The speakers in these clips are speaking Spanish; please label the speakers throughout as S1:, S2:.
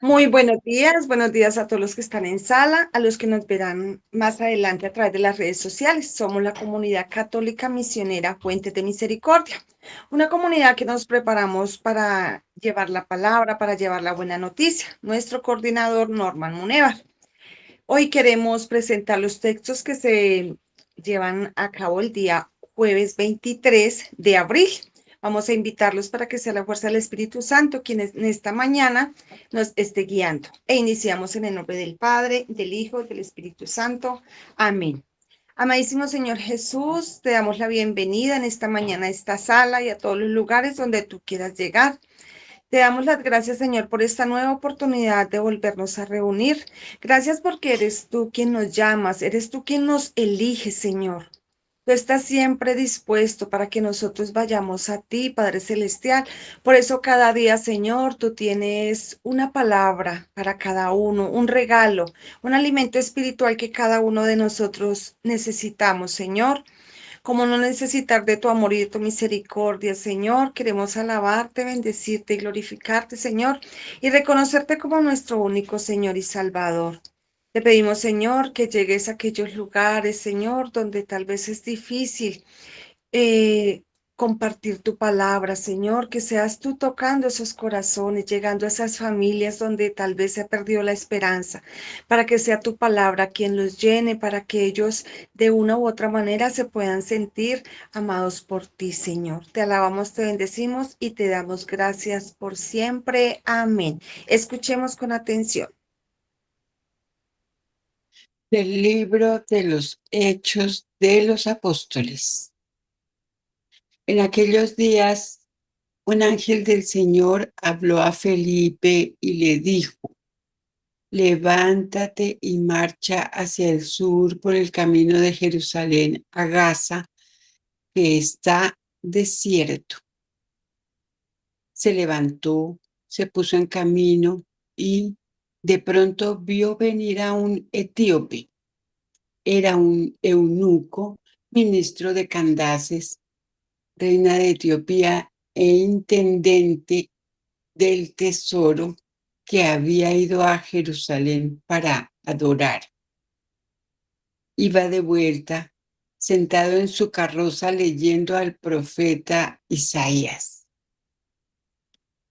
S1: Muy, buenos días a todos los que están en sala, a los que nos verán más adelante a través de las redes sociales. Somos la comunidad católica misionera Fuentes de Misericordia, una comunidad que nos preparamos para llevar la palabra, para llevar la buena noticia. Nuestro coordinador Norman Munevar. Hoy queremos presentar los textos que se llevan a cabo el día jueves 23 de abril. Vamos a invitarlos para que sea la fuerza del Espíritu Santo quien en esta mañana nos esté guiando. E iniciamos en el nombre del Padre, del Hijo, y del Espíritu Santo. Amén. Amadísimo Señor Jesús, te damos la bienvenida en esta mañana a esta sala y a todos los lugares donde tú quieras llegar. Te damos las gracias, Señor, por esta nueva oportunidad de volvernos a reunir. Gracias porque eres tú quien nos llamas, eres tú quien nos eliges, Señor. Tú estás siempre dispuesto para que nosotros vayamos a ti, Padre Celestial. Por eso cada día, Señor, tú tienes una palabra para cada uno, un regalo, un alimento espiritual que cada uno de nosotros necesitamos, Señor. Como no necesitar de tu amor y de tu misericordia, Señor. Queremos alabarte, bendecirte y glorificarte, Señor, y reconocerte como nuestro único Señor y Salvador. Te pedimos, Señor, que llegues a aquellos lugares, Señor, donde tal vez es difícil eh, compartir tu palabra, Señor, que seas tú tocando esos corazones, llegando a esas familias donde tal vez se ha perdido la esperanza, para que sea tu palabra quien los llene, para que ellos de una u otra manera se puedan sentir amados por ti, Señor. Te alabamos, te bendecimos y te damos gracias por siempre. Amén. Escuchemos con atención.
S2: Del libro de los Hechos de los Apóstoles. En aquellos días, un ángel del Señor habló a Felipe y le dijo: levántate y marcha hacia el sur por el camino de Jerusalén a Gaza, que está desierto. Se levantó, se puso en camino y de pronto vio venir a un etíope. Era un eunuco, ministro de Candaces, reina de Etiopía e intendente del tesoro, que había ido a Jerusalén para adorar. Iba de vuelta, sentado en su carroza leyendo al profeta Isaías.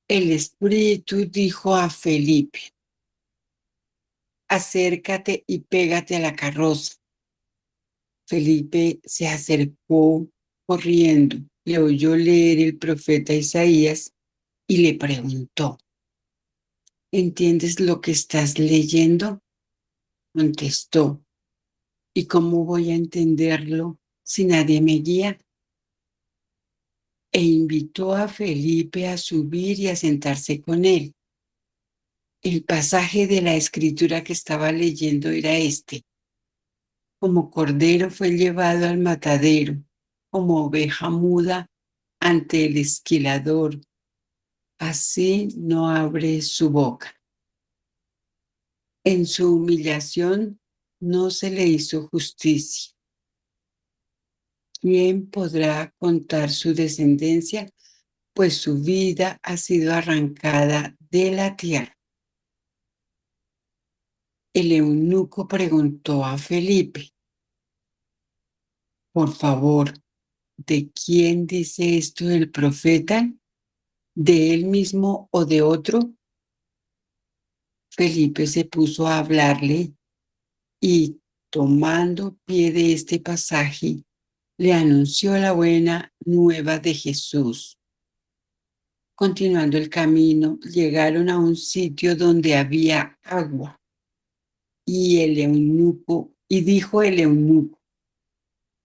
S2: El Espíritu dijo a Felipe: acércate y pégate a la carroza. Felipe se acercó corriendo, le oyó leer el profeta Isaías y le preguntó: ¿entiendes lo que estás leyendo? Contestó: ¿y cómo voy a entenderlo si nadie me guía? E invitó a Felipe a subir y a sentarse con él. El pasaje de la escritura que estaba leyendo era este: como cordero fue llevado al matadero, como oveja muda ante el esquilador, así no abre su boca. En su humillación no se le hizo justicia. ¿Quién podrá contar su descendencia? Pues su vida ha sido arrancada de la tierra. El eunuco preguntó a Felipe: por favor, ¿de quién dice esto el profeta? ¿De él mismo o de otro? Felipe se puso a hablarle y, tomando pie de este pasaje, le anunció la buena nueva de Jesús. Continuando el camino, llegaron a un sitio donde había agua. Y dijo el eunuco: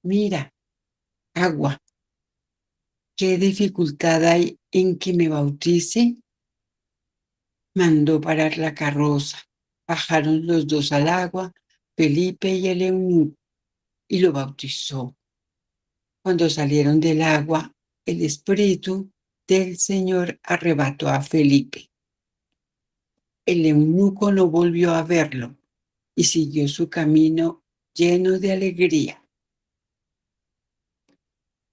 S2: mira, agua, ¿qué dificultad hay en que me bautice? Mandó parar la carroza. Bajaron los dos al agua, Felipe y el eunuco, y lo bautizó. Cuando salieron del agua, el Espíritu del Señor arrebató a Felipe. El eunuco no volvió a verlo y siguió su camino lleno de alegría.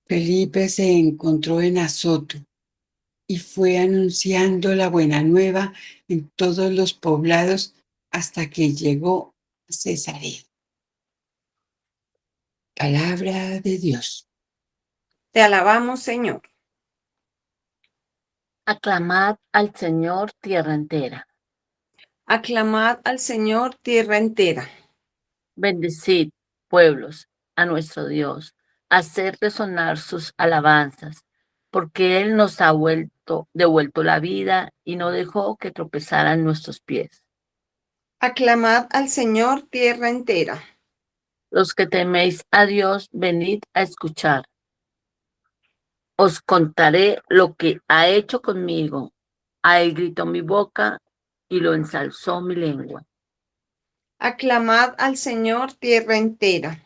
S2: Felipe se encontró en Azoto y fue anunciando la buena nueva en todos los poblados hasta que llegó a Cesarea. Palabra de Dios.
S1: Te alabamos, Señor.
S3: Aclamad al Señor tierra entera.
S1: Aclamad al Señor tierra entera.
S3: Bendecid, pueblos, a nuestro Dios. Haced resonar sus alabanzas, porque Él nos ha devuelto la vida y no dejó que tropezaran nuestros pies.
S1: Aclamad al Señor tierra entera.
S3: Los que teméis a Dios, venid a escuchar. Os contaré lo que ha hecho conmigo. A Él gritó mi boca y lo ensalzó mi lengua.
S1: Aclamad al Señor tierra entera.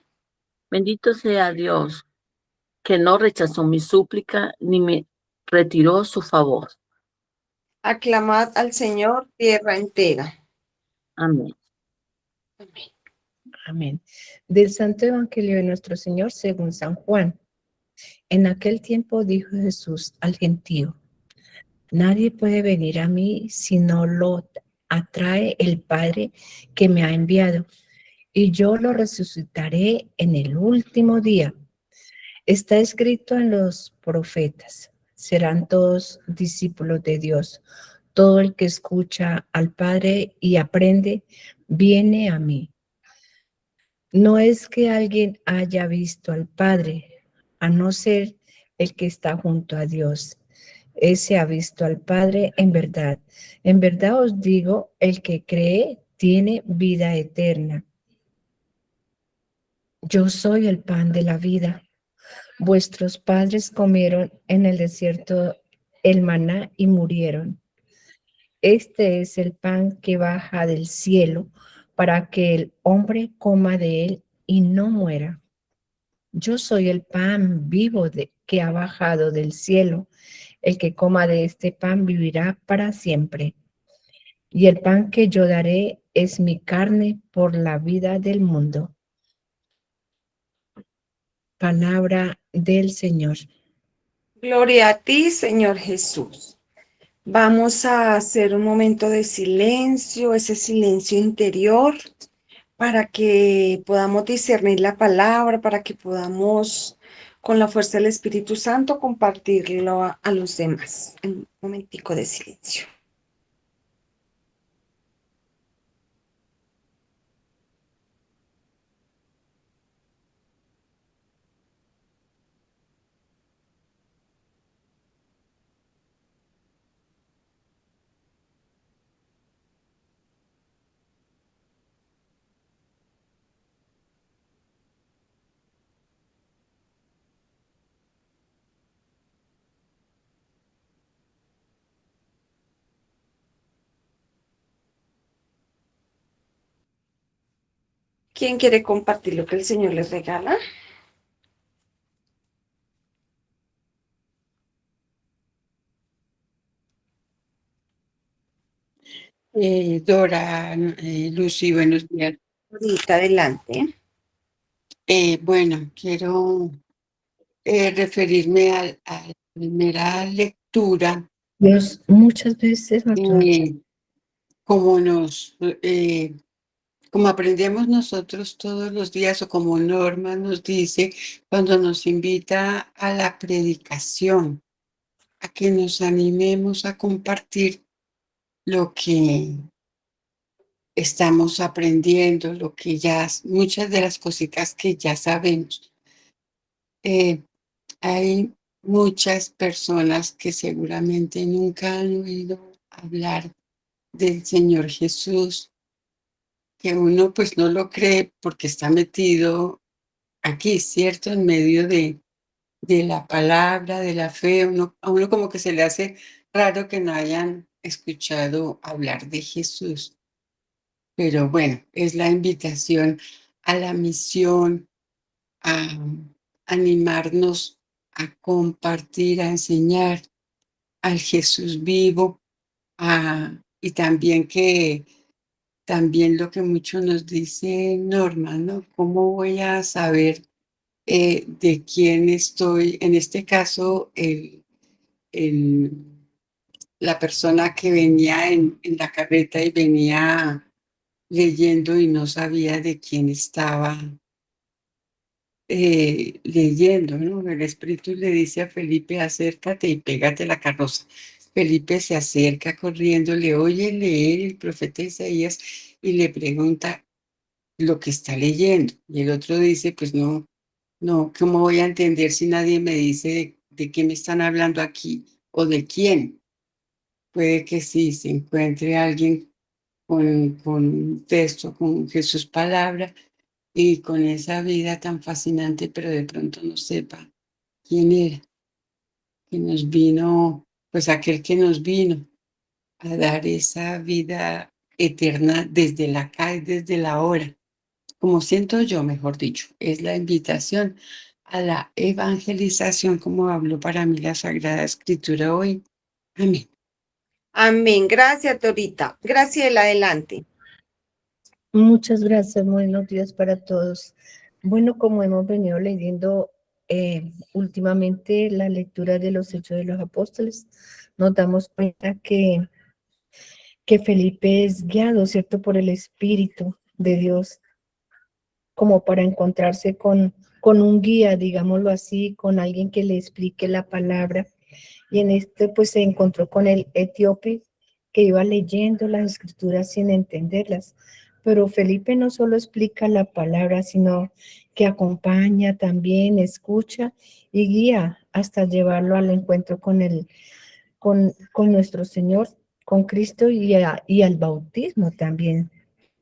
S3: Bendito sea Dios, que no rechazó mi súplica ni me retiró su favor.
S1: Aclamad al Señor tierra entera.
S3: Amén.
S1: Amén.
S4: Amén. Del Santo Evangelio de nuestro Señor según San Juan. En aquel tiempo dijo Jesús al gentío: nadie puede venir a mí si no lo atrae el Padre que me ha enviado, y yo lo resucitaré en el último día. Está escrito en los profetas: serán todos discípulos de Dios. Todo el que escucha al Padre y aprende, viene a mí. No es que alguien haya visto al Padre, a no ser el que está junto a Dios. Ese ha visto al Padre en verdad. En verdad os digo, el que cree tiene vida eterna. Yo soy el pan de la vida. Vuestros padres comieron en el desierto el maná y murieron. Este es el pan que baja del cielo para que el hombre coma de él y no muera. Yo soy el pan vivo que ha bajado del cielo. El que coma de este pan vivirá para siempre. Y el pan que yo daré es mi carne por la vida del mundo. Palabra del Señor.
S1: Gloria a ti, Señor Jesús. Vamos a hacer un momento de silencio, ese silencio interior, para que podamos discernir la palabra, para que podamos, con la fuerza del Espíritu Santo, compartirlo a los demás. Un momentico de silencio. ¿Quién quiere compartir lo que el Señor les regala?
S2: Dora, Lucy, buenos días.
S1: Ahorita adelante.
S2: Bueno, quiero referirme a la primera lectura,
S4: Dios muchas veces nos trata.
S2: como como aprendemos nosotros todos los días, o como Norma nos dice cuando nos invita a la predicación, a que nos animemos a compartir lo que estamos aprendiendo, lo que ya, muchas de las cositas que ya sabemos. Hay muchas personas que seguramente nunca han oído hablar del Señor Jesús, que uno pues no lo cree porque está metido aquí, ¿cierto? En medio de la palabra, de la fe. A uno como que se le hace raro que no hayan escuchado hablar de Jesús. Pero bueno, es la invitación a la misión, a animarnos a compartir, a enseñar al Jesús vivo, y también también lo que mucho nos dice Norma, ¿no? ¿Cómo voy a saber de quién estoy? En este caso, la persona que venía en la carreta y venía leyendo y no sabía de quién estaba leyendo, ¿no? El Espíritu le dice a Felipe, acércate y pégate a la carroza. Felipe se acerca corriendo, le oye leer el profeta Isaías y le pregunta lo que está leyendo. Y el otro dice, pues no, no, ¿cómo voy a entender si nadie me dice de qué me están hablando aquí o de quién? Puede que sí se encuentre alguien con un texto, con Jesús palabra y con esa vida tan fascinante, pero de pronto no sepa quién era, que nos vino, pues aquel que nos vino a dar esa vida eterna desde la acá y desde la hora. Como siento yo, mejor dicho, es la invitación a la evangelización, como habló para mí la Sagrada Escritura hoy. Amén.
S1: Amén. Gracias, Dorita. Graciela, adelante.
S4: Muchas gracias, buenos días para todos. Bueno, como hemos venido leyendo últimamente la lectura de los Hechos de los Apóstoles, nos damos cuenta que Felipe es guiado, ¿cierto?, por el Espíritu de Dios, como para encontrarse con un guía, digámoslo así, con alguien que le explique la palabra. Y en este, pues, se encontró con el etíope que iba leyendo las escrituras sin entenderlas. Pero Felipe no solo explica la palabra, sino que acompaña también, escucha y guía hasta llevarlo al encuentro con nuestro Señor, con Cristo y al bautismo también.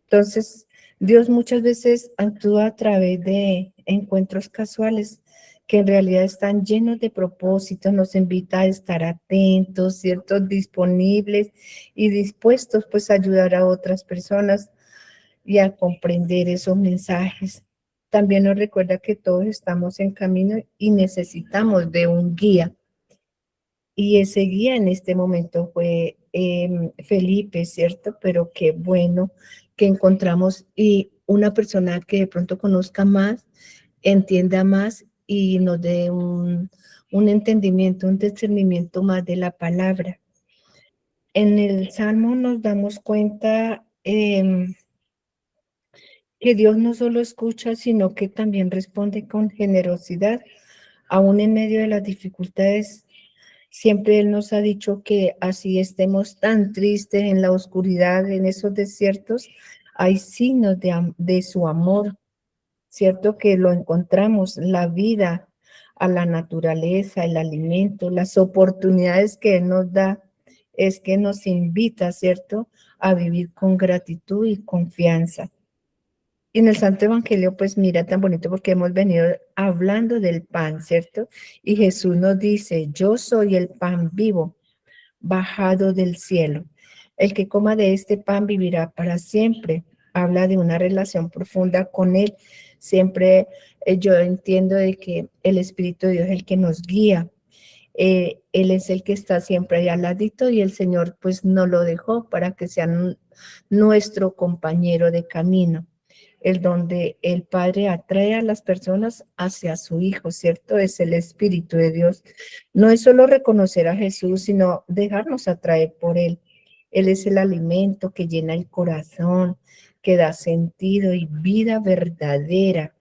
S4: Entonces, Dios muchas veces actúa a través de encuentros casuales que en realidad están llenos de propósitos, nos invita a estar atentos, ¿cierto? Disponibles y dispuestos pues a ayudar a otras personas y a comprender esos mensajes. También nos recuerda que todos estamos en camino y necesitamos de un guía. Y ese guía en este momento fue Felipe, ¿cierto? Pero qué bueno que encontramos y una persona que de pronto conozca más, entienda más y nos dé un entendimiento, un discernimiento más de la palabra. En el Salmo nos damos cuenta que Dios no solo escucha, sino que también responde con generosidad, aún en medio de las dificultades. Siempre Él nos ha dicho que así estemos tan tristes en la oscuridad, en esos desiertos, hay signos de su amor, ¿cierto? Que lo encontramos, la vida a la naturaleza, el alimento, las oportunidades que Él nos da, es que nos invita, ¿cierto? A vivir con gratitud y confianza. Y en el Santo Evangelio, pues mira tan bonito porque hemos venido hablando del pan, ¿cierto? Y Jesús nos dice, yo soy el pan vivo, bajado del cielo. El que coma de este pan vivirá para siempre. Habla de una relación profunda con Él. Siempre yo entiendo de que el Espíritu de Dios es el que nos guía. Él es el que está siempre ahí al ladito y el Señor pues no lo dejó para que sea nuestro compañero de camino, el donde el Padre atrae a las personas hacia su Hijo, ¿cierto? Es el Espíritu de Dios. No es solo reconocer a Jesús, sino dejarnos atraer por Él. Él es el alimento que llena el corazón, que da sentido y vida verdadera.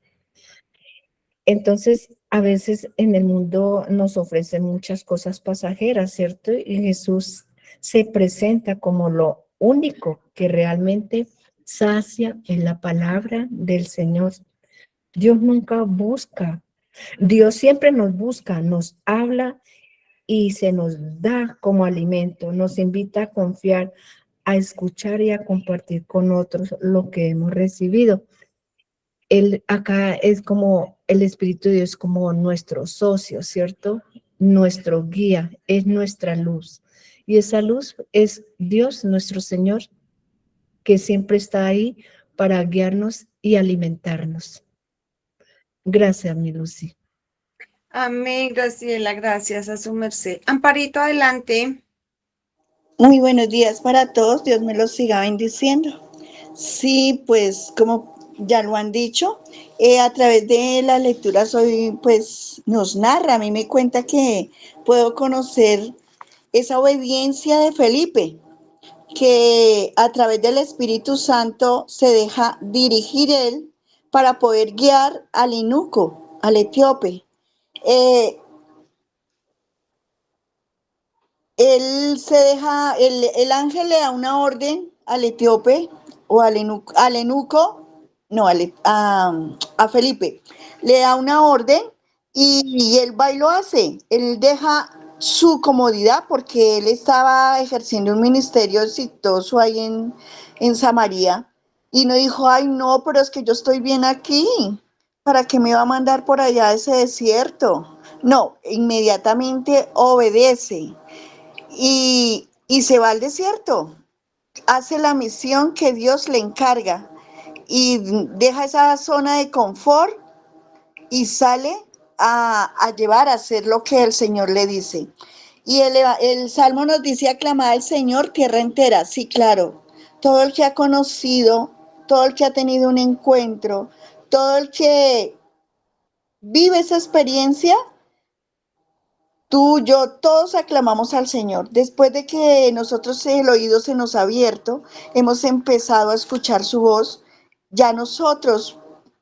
S4: Entonces, a veces en el mundo nos ofrecen muchas cosas pasajeras, ¿cierto? Y Jesús se presenta como lo único que realmente sacia en la palabra del Señor. Dios nunca busca, Dios siempre nos busca, nos habla y se nos da como alimento, nos invita a confiar, a escuchar y a compartir con otros lo que hemos recibido. Él acá es como el Espíritu de Dios, como nuestro socio, ¿cierto? Nuestro guía, es nuestra luz. Y esa luz es Dios, nuestro Señor, que siempre está ahí para guiarnos y alimentarnos. Gracias, mi Lucy.
S1: Amén, Graciela, gracias a su merced. Amparito, adelante.
S5: Muy buenos días para todos, Dios me los siga bendiciendo. Sí, pues como ya lo han dicho, a través de la lectura pues nos narra, a mí me cuenta que puedo conocer esa obediencia de Felipe, que a través del Espíritu Santo se deja dirigir él para poder guiar al eunuco, al etíope. Eh, Él se deja, el ángel le da una orden al etíope o al eunuco, no, a Felipe, le da una orden y él va y lo hace. Él deja su comodidad porque él estaba ejerciendo un ministerio exitoso ahí en Samaria y no dijo, ay no, pero es que yo estoy bien aquí, ¿para qué me va a mandar por allá a ese desierto? No, inmediatamente obedece y se va al desierto, hace la misión que Dios le encarga y deja esa zona de confort y sale a llevar a hacer lo que el Señor le dice. Y el Salmo nos dice aclamar al Señor tierra entera. Sí, claro, todo el que ha conocido, todo el que ha tenido un encuentro, todo el que vive esa experiencia, tú, yo, todos aclamamos al Señor. Después de que nosotros el oído se nos ha abierto, hemos empezado a escuchar su voz, ya nosotros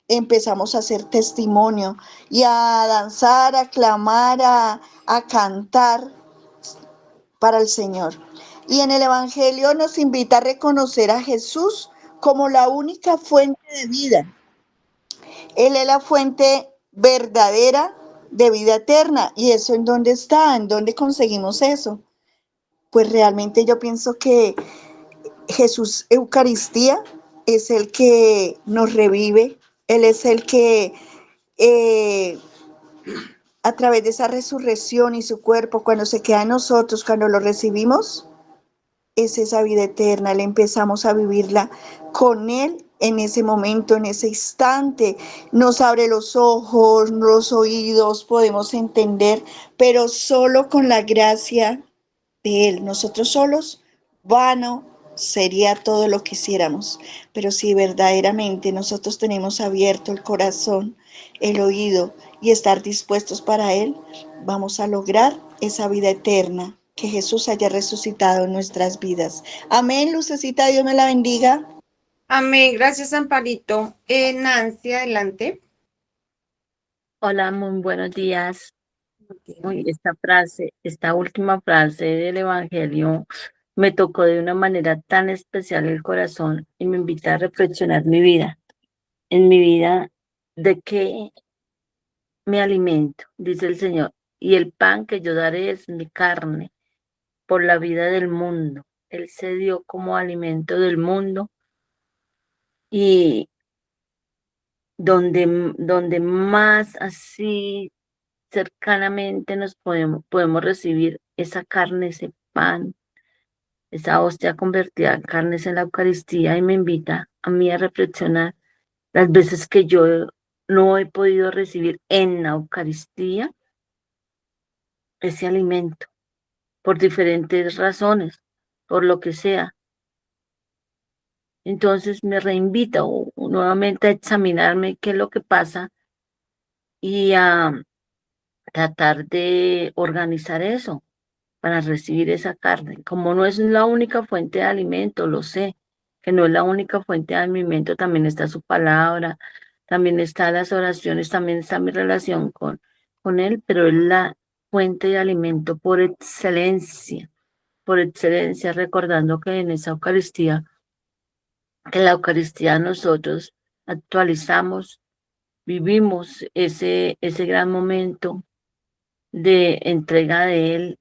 S5: empezamos a hacer testimonio y a danzar, a clamar, a cantar para el Señor. Y en el Evangelio nos invita a reconocer a Jesús como la única fuente de vida. Él es la fuente verdadera de vida eterna. ¿Y eso en dónde está? ¿En dónde conseguimos eso? Pues realmente yo pienso que Jesús Eucaristía es el que nos revive. Él es el que eh, a través de esa resurrección y su cuerpo, cuando se queda en nosotros, cuando lo recibimos, es esa vida eterna, le empezamos a vivirla con Él en ese momento, en ese instante. Nos abre los ojos, los oídos, podemos entender, pero solo con la gracia de Él. Nosotros solos, vano sería todo lo que hiciéramos, pero si verdaderamente nosotros tenemos abierto el corazón, el oído y estar dispuestos para Él, vamos a lograr esa vida eterna que Jesús haya resucitado en nuestras vidas. Amén, Lucecita, Dios me la bendiga.
S1: Amén. Gracias, Amparito. Nancy, adelante.
S3: Hola, muy buenos días. Esta última frase del Evangelio me tocó de una manera tan especial el corazón y me invita a reflexionar mi vida. En mi vida, ¿de qué me alimento? Dice el Señor. Y el pan que yo daré es mi carne por la vida del mundo. Él se dio como alimento del mundo y donde más así cercanamente nos podemos recibir esa carne, ese pan, esa hostia convertida en carnes en la Eucaristía y me invita a mí a reflexionar las veces que yo no he podido recibir en la Eucaristía ese alimento, por diferentes razones, por lo que sea. Entonces me reinvita nuevamente a examinarme qué es lo que pasa y a tratar de organizar eso para recibir esa carne. Como no es la única fuente de alimento, lo sé, que no es la única fuente de alimento, también está su palabra, también están las oraciones, también está mi relación con Él, pero es la fuente de alimento por excelencia, recordando que en esa Eucaristía, que la Eucaristía nosotros actualizamos, vivimos ese gran momento de entrega de Él,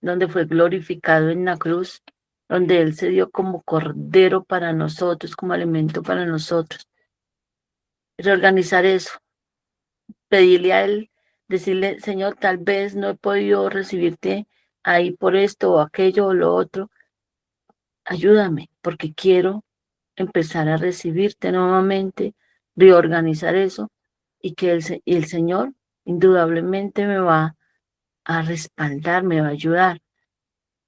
S3: donde fue glorificado en la cruz, donde Él se dio como cordero para nosotros, como alimento para nosotros. Reorganizar eso, pedirle a Él, decirle, Señor, tal vez no he podido recibirte ahí por esto o aquello o lo otro, ayúdame, porque quiero empezar a recibirte nuevamente, reorganizar eso y que el Señor indudablemente me va a respaldar, me va a ayudar.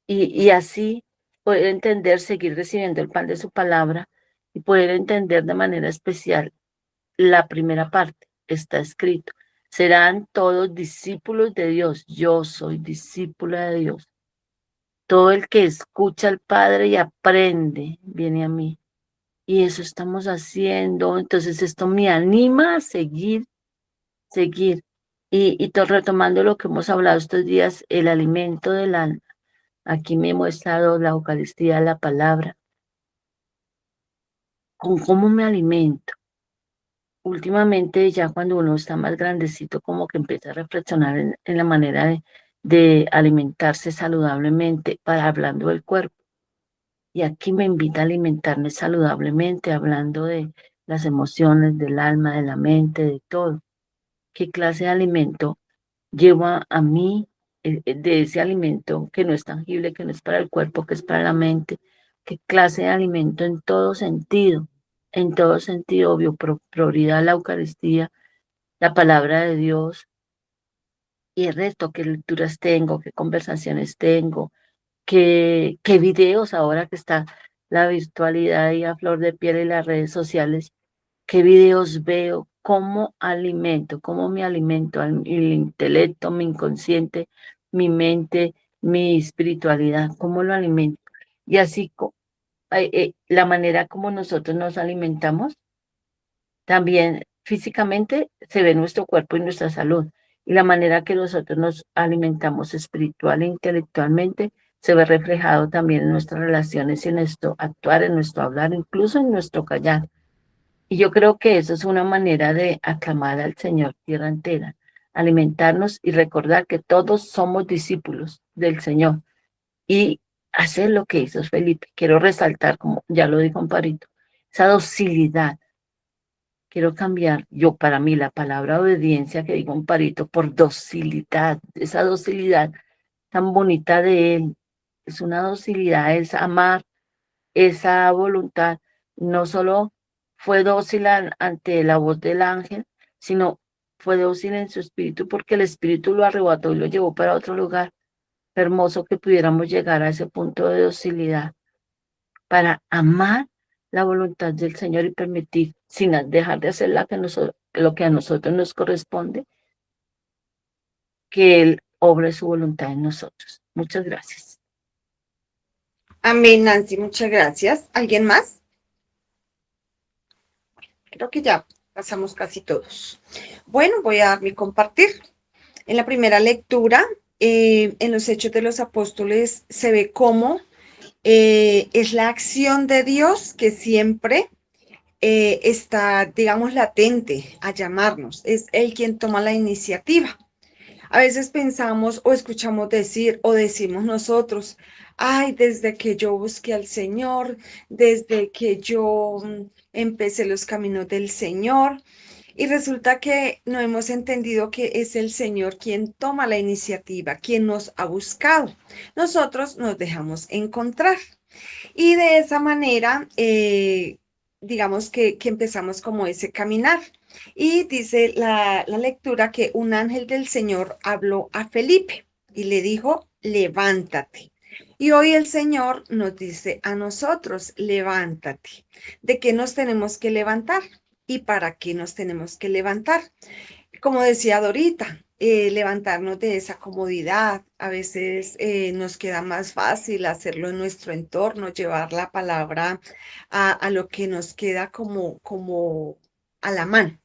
S3: Y así poder entender, seguir recibiendo el pan de su palabra y poder entender de manera especial la primera parte. Está escrito, serán todos discípulos de Dios. Yo soy discípula de Dios. Todo el que escucha al Padre y aprende viene a mí. Y eso estamos haciendo. Entonces esto me anima a seguir. Retomando lo que hemos hablado estos días, el alimento del alma. Aquí me he mostrado la Eucaristía, la palabra. ¿Con cómo me alimento? Últimamente, ya cuando uno está más grandecito, como que empieza a reflexionar en la manera de alimentarse saludablemente, hablando del cuerpo. Y aquí me invita a alimentarme saludablemente, hablando de las emociones, del alma, de la mente, de todo. ¿Qué clase de alimento lleva a mí de ese alimento que no es tangible, que no es para el cuerpo, que es para la mente? ¿Qué clase de alimento en todo sentido, obvio, prioridad la Eucaristía, la palabra de Dios y el resto, qué lecturas tengo, qué conversaciones tengo, qué videos ahora que está la virtualidad y a flor de piel y las redes sociales, qué videos veo, cómo alimento, cómo me alimento el intelecto, mi inconsciente, mi mente, mi espiritualidad, cómo lo alimento. Y así la manera como nosotros nos alimentamos, también físicamente se ve nuestro cuerpo y nuestra salud. Y la manera que nosotros nos alimentamos espiritual e intelectualmente se ve reflejado también en nuestras relaciones y en nuestro actuar, en nuestro hablar, incluso en nuestro callar. Y yo creo que eso es una manera de aclamar al Señor tierra entera, alimentarnos y recordar que todos somos discípulos del Señor y hacer lo que hizo Felipe. Quiero resaltar, como ya lo dijo Amparito, esa docilidad. Quiero cambiar yo para mí la palabra obediencia que dijo Amparito por docilidad, esa docilidad tan bonita de él. Es una docilidad, es amar esa voluntad. No solo fue dócil ante la voz del ángel, sino fue dócil en su espíritu porque el espíritu lo arrebató y lo llevó para otro lugar. Hermoso que pudiéramos llegar a ese punto de docilidad para amar la voluntad del Señor y permitir, sin dejar de hacer lo que a nosotros nos corresponde, que Él obre su voluntad en nosotros. Muchas gracias.
S1: Amén, Nancy, muchas gracias. ¿Alguien más? Creo que ya pasamos casi todos. Bueno, voy a dar mi compartir. En la primera lectura, en los Hechos de los Apóstoles, se ve cómo es la acción de Dios que siempre está, digamos, latente a llamarnos. Es Él quien toma la iniciativa. A veces pensamos o escuchamos decir o decimos nosotros, ay, desde que yo busqué al Señor, desde que yo empecé los caminos del Señor, y resulta que no hemos entendido que es el Señor quien toma la iniciativa, quien nos ha buscado. Nosotros nos dejamos encontrar. Y de esa manera, digamos que empezamos como ese caminar. Y dice la lectura que un ángel del Señor habló a Felipe y le dijo, levántate. Y hoy el Señor nos dice a nosotros, levántate. ¿De qué nos tenemos que levantar? ¿Y para qué nos tenemos que levantar? Como decía Dorita, levantarnos de esa comodidad. A veces nos queda más fácil hacerlo en nuestro entorno, llevar la palabra a lo que nos queda como a la mano.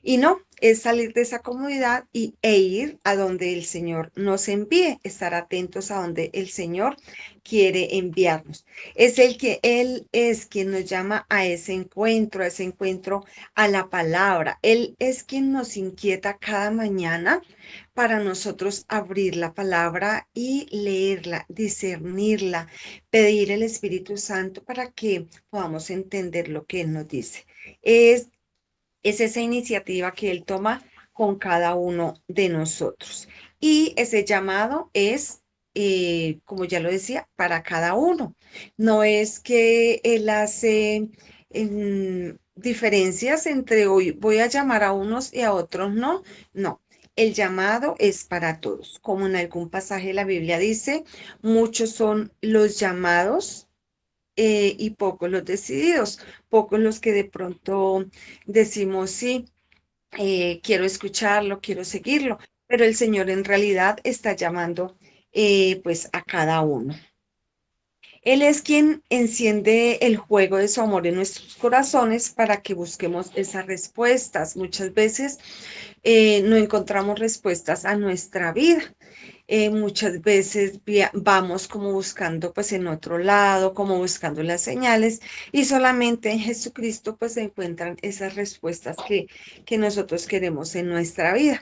S1: Y no, es salir de esa comodidad e ir a donde el Señor nos envíe, estar atentos a donde el Señor quiere enviarnos. Él es quien nos llama a ese encuentro a la palabra. Él es quien nos inquieta cada mañana para nosotros abrir la palabra y leerla, discernirla, pedir el Espíritu Santo para que podamos entender lo que Él nos dice. Es esa iniciativa que Él toma con cada uno de nosotros. Y ese llamado es, como ya lo decía, para cada uno. No es que Él hace diferencias entre hoy voy a llamar a unos y a otros no. No, el llamado es para todos. Como en algún pasaje de la Biblia dice, muchos son los llamados y pocos los decididos, pocos los que de pronto decimos, sí, quiero escucharlo, quiero seguirlo, pero el Señor en realidad está llamando pues a cada uno. Él es quien enciende el fuego de su amor en nuestros corazones para que busquemos esas respuestas. Muchas veces no encontramos respuestas a nuestra vida. Muchas veces vamos como buscando pues en otro lado, como buscando las señales y solamente en Jesucristo pues se encuentran esas respuestas que nosotros queremos en nuestra vida.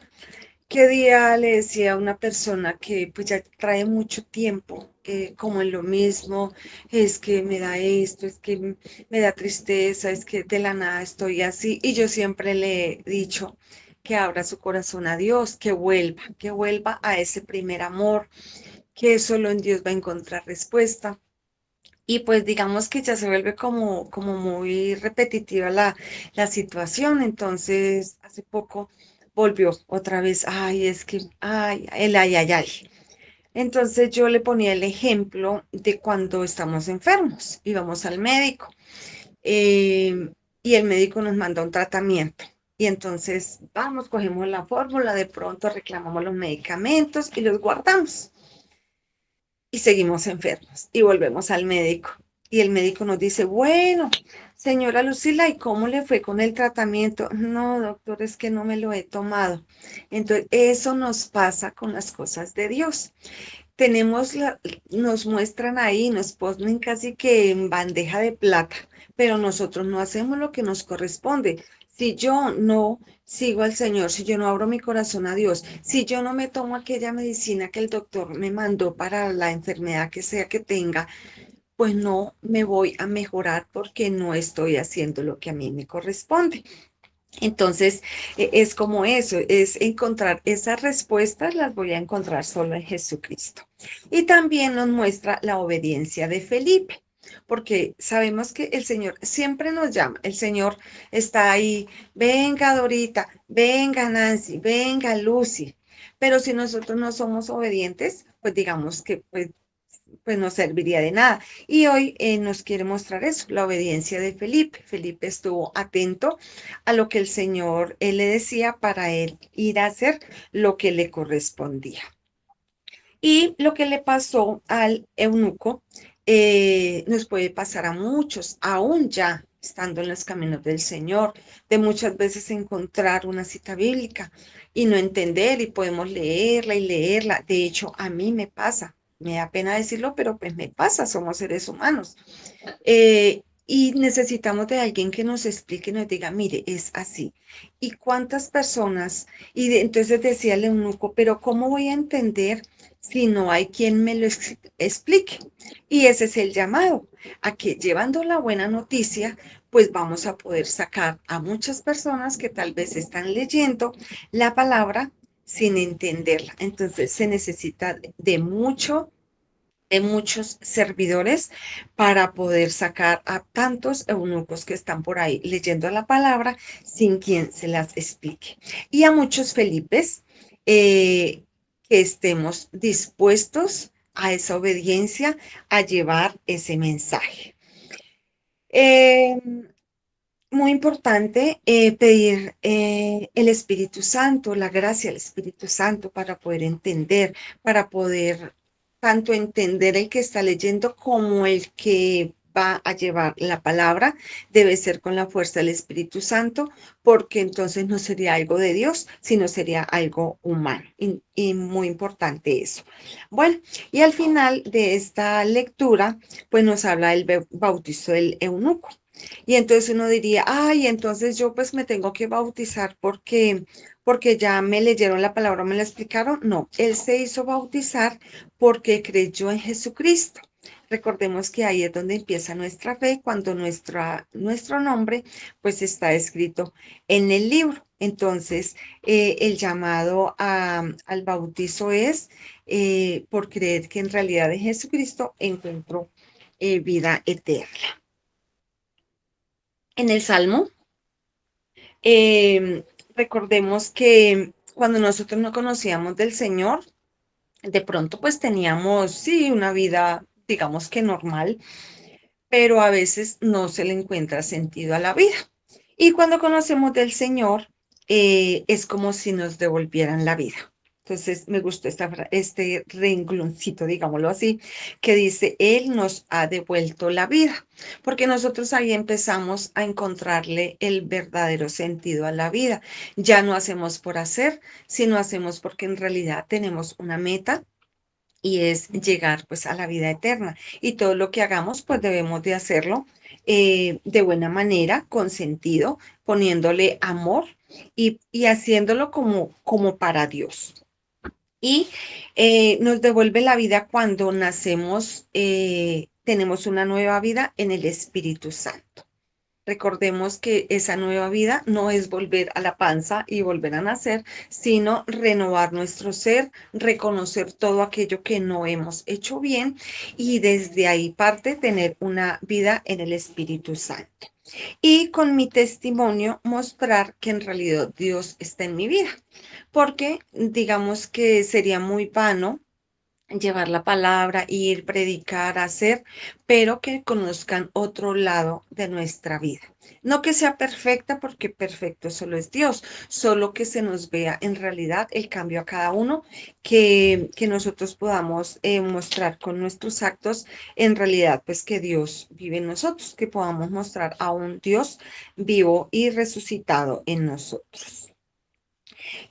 S1: ¿Qué día le decía a una persona que pues ya trae mucho tiempo como en lo mismo? Es que me da esto, es que me da tristeza, es que de la nada estoy así? Y yo siempre le he dicho que abra su corazón a Dios, que vuelva a ese primer amor, que solo en Dios va a encontrar respuesta. Y pues digamos que ya se vuelve como muy repetitiva la situación. Entonces, hace poco volvió otra vez, ay, es que, ay, el ay, ay, ay. Entonces yo le ponía el ejemplo de cuando estamos enfermos y vamos al médico y el médico nos manda un tratamiento. Y entonces vamos, cogemos la fórmula, de pronto reclamamos los medicamentos y los guardamos y seguimos enfermos y volvemos al médico. Y el médico nos dice, bueno, señora Lucila, ¿y cómo le fue con el tratamiento? No, doctor, es que no me lo he tomado. Entonces, eso nos pasa con las cosas de Dios. Nos muestran ahí, nos ponen casi que en bandeja de plata, pero nosotros no hacemos lo que nos corresponde. Si yo no sigo al Señor, si yo no abro mi corazón a Dios, si yo no me tomo aquella medicina que el doctor me mandó para la enfermedad que sea que tenga, pues no me voy a mejorar porque no estoy haciendo lo que a mí me corresponde. Entonces, es como eso, es encontrar esas respuestas, las voy a encontrar solo en Jesucristo. Y también nos muestra la obediencia de Felipe, porque sabemos que el Señor siempre nos llama, el Señor está ahí, venga Dorita, venga Nancy, venga Lucy, pero si nosotros no somos obedientes, pues digamos que pues no serviría de nada. Y hoy nos quiere mostrar eso, la obediencia de Felipe. Felipe estuvo atento a lo que el Señor él le decía para él ir a hacer lo que le correspondía. Y lo que le pasó al eunuco nos puede pasar a muchos, aún ya estando en los caminos del Señor, de muchas veces encontrar una cita bíblica y no entender y podemos leerla y leerla. De hecho, a mí me pasa, me da pena decirlo, pero pues me pasa, somos seres humanos. Y necesitamos de alguien que nos explique, nos diga, mire, es así. ¿Y cuántas personas? Entonces decía el eunuco, pero ¿cómo voy a entender si no hay quien me lo explique? Y ese es el llamado, a que llevando la buena noticia, pues vamos a poder sacar a muchas personas que tal vez están leyendo la palabra sin entenderla. Entonces se necesita de muchos servidores para poder sacar a tantos eunucos que están por ahí leyendo la palabra sin quien se las explique. Y a muchos Felipes que estemos dispuestos a esa obediencia, a llevar ese mensaje. Eh, Muy importante pedir el Espíritu Santo, la gracia del Espíritu Santo para poder entender, para poder tanto entender el que está leyendo como el que va a llevar la palabra, debe ser con la fuerza del Espíritu Santo, porque entonces no sería algo de Dios, sino sería algo humano. Y muy importante eso. Bueno, y al final de esta lectura, pues nos habla del bautizo del eunuco. Y entonces uno diría, ay, entonces yo pues me tengo que bautizar porque ya me leyeron la palabra, me la explicaron. No, él se hizo bautizar porque creyó en Jesucristo. Recordemos que ahí es donde empieza nuestra fe, cuando nuestro nombre pues está escrito en el libro. Entonces, el llamado al bautizo es por creer que en realidad en Jesucristo encuentro vida eterna. En el Salmo, recordemos que cuando nosotros no conocíamos del Señor, de pronto pues teníamos, sí, una vida, digamos que normal, pero a veces no se le encuentra sentido a la vida. Y cuando conocemos del Señor, es como si nos devolvieran la vida. Entonces me gustó este rengloncito, digámoslo así, que dice, Él nos ha devuelto la vida, porque nosotros ahí empezamos a encontrarle el verdadero sentido a la vida. Ya no hacemos por hacer, sino hacemos porque en realidad tenemos una meta y es llegar pues a la vida eterna. Y todo lo que hagamos pues debemos de hacerlo de buena manera, con sentido, poniéndole amor y haciéndolo como para Dios. Y nos devuelve la vida cuando nacemos, tenemos una nueva vida en el Espíritu Santo. Recordemos que esa nueva vida no es volver a la panza y volver a nacer, sino renovar nuestro ser, reconocer todo aquello que no hemos hecho bien y desde ahí parte tener una vida en el Espíritu Santo. Y con mi testimonio mostrar que en realidad Dios está en mi vida, porque digamos que sería muy vano llevar la palabra, ir, predicar, hacer, pero que conozcan otro lado de nuestra vida. No que sea perfecta, porque perfecto solo es Dios, solo que se nos vea en realidad el cambio a cada uno, que nosotros podamos mostrar con nuestros actos, en realidad, pues que Dios vive en nosotros, que podamos mostrar a un Dios vivo y resucitado en nosotros.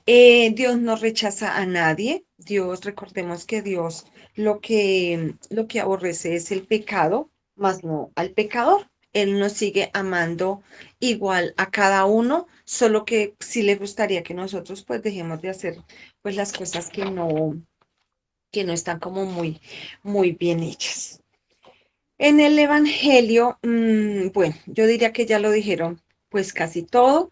S1: Dios no rechaza a nadie. Dios, recordemos que Dios lo que aborrece es el pecado, más no al pecador. Él nos sigue amando igual a cada uno, solo que sí le gustaría que nosotros pues dejemos de hacer pues las cosas que no están como muy bien hechas. En el Evangelio, bueno, yo diría que ya lo dijeron pues casi todo.